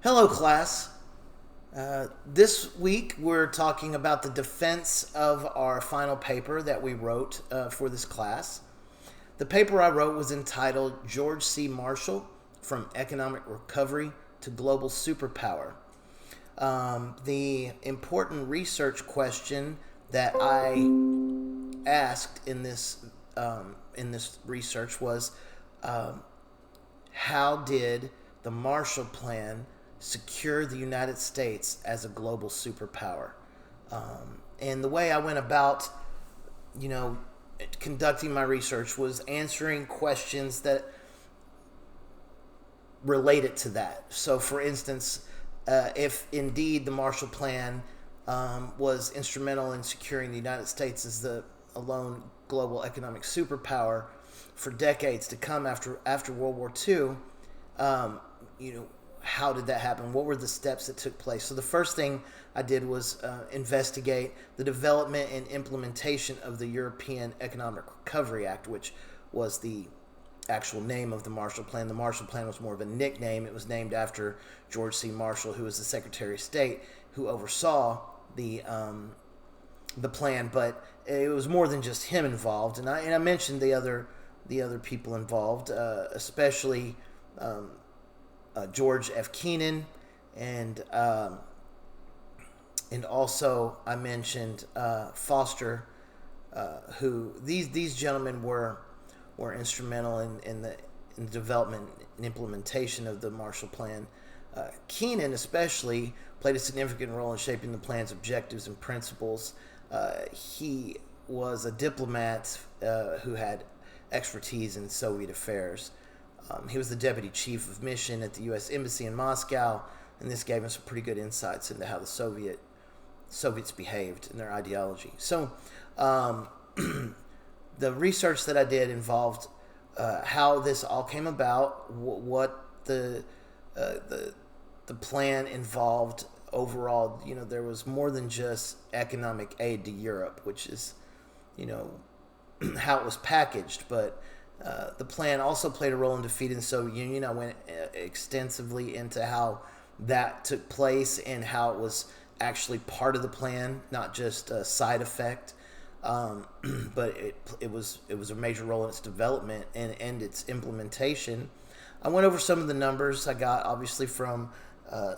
Hello, class. This week we're talking about the defense of our final paper that we wrote for this class. The paper I wrote was entitled George C. Marshall From Economic Recovery to Global Superpower. The important research question that I asked in this research was how did the Marshall Plan secure the United States as a global superpower? And the way I went about, you know, conducting my research was answering questions that related to that. So, for instance, if indeed the Marshall Plan was instrumental in securing the United States as the alone global economic superpower for decades to come after World War II, you know, how did that happen? What were the steps that took place? So the first thing I did was investigate the development and implementation of the European Economic Recovery Act, which was the actual name of the Marshall Plan. The Marshall Plan was more of a nickname. It was named after George C. Marshall, who was the Secretary of State who oversaw the plan, but it was more than just him involved. And I mentioned the other people involved, especially George F. Kennan, and also I mentioned Foster, who these gentlemen were instrumental in the development and implementation of the Marshall Plan. Kennan especially played a significant role in shaping the plan's objectives and principles. He was a diplomat who had expertise in Soviet affairs. He was the deputy chief of mission at the U.S. Embassy in Moscow, and this gave us some pretty good insights into how the Soviets behaved and their ideology. So, the research that I did involved how this all came about, what the plan involved overall. You know, there was more than just economic aid to Europe, which is, you know, how it was packaged, but the plan also played a role in defeating the Soviet Union. I went extensively into how that took place and how it was actually part of the plan, not just a side effect. But it was a major role in its development and its implementation. I went over some of the numbers I got, obviously, from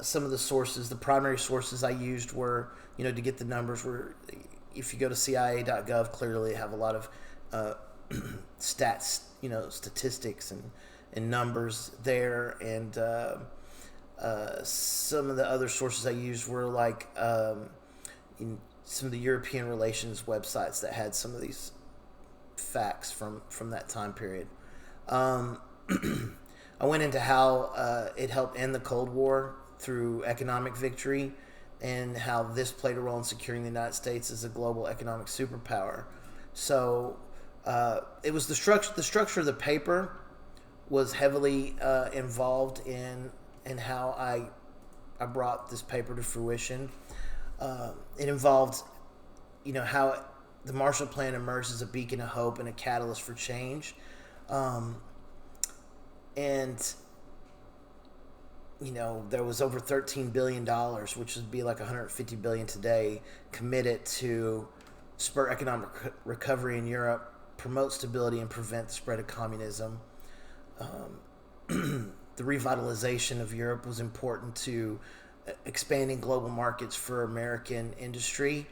some of the sources. The primary sources I used were, you know, to get the numbers were, if you go to CIA.gov, clearly they have a lot of stats, you know, statistics and numbers there. And some of the other sources I used were like some of the European relations websites that had some of these facts from that time period. I went into how it helped end the Cold War through economic victory and how this played a role in securing the United States as a global economic superpower. So it was the structure of the paper was heavily involved in how I brought this paper to fruition. It involved, you know, how the Marshall Plan emerged as a beacon of hope and a catalyst for change. And, you know, there was over $13 billion, which would be like $150 billion today, committed to spur economic recovery in Europe, promote stability, and prevent the spread of communism. The revitalization of Europe was important to expanding global markets for American industry.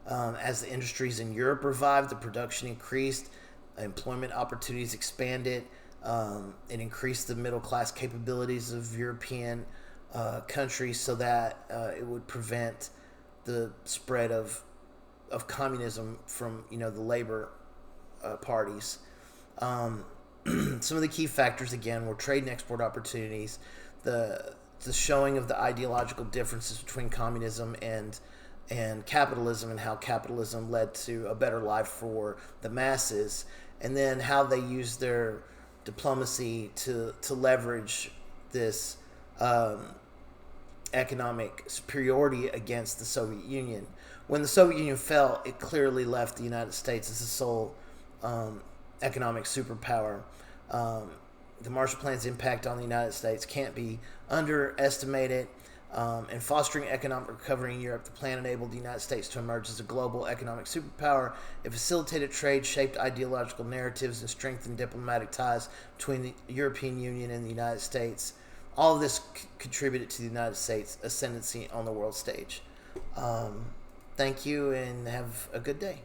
As the industries in Europe revived, the production increased, employment opportunities expanded. It increased the middle class capabilities of European countries so that it would prevent the spread of communism from, you know, the labor parties. Some of the key factors again were trade and export opportunities, the showing of the ideological differences between communism and capitalism, and how capitalism led to a better life for the masses, and then how they used their diplomacy to leverage this economic superiority against the Soviet Union. When the Soviet Union fell, it clearly left the United States as the sole economic superpower. The Marshall Plan's impact on the United States can't be underestimated. and fostering economic recovery in Europe. The plan enabled the United States to emerge as a global economic superpower. It facilitated trade, shaped ideological narratives, and strengthened diplomatic ties between the European Union and the United States. All of this contributed to the United States' ascendancy on the world stage. Thank you, and have a good day.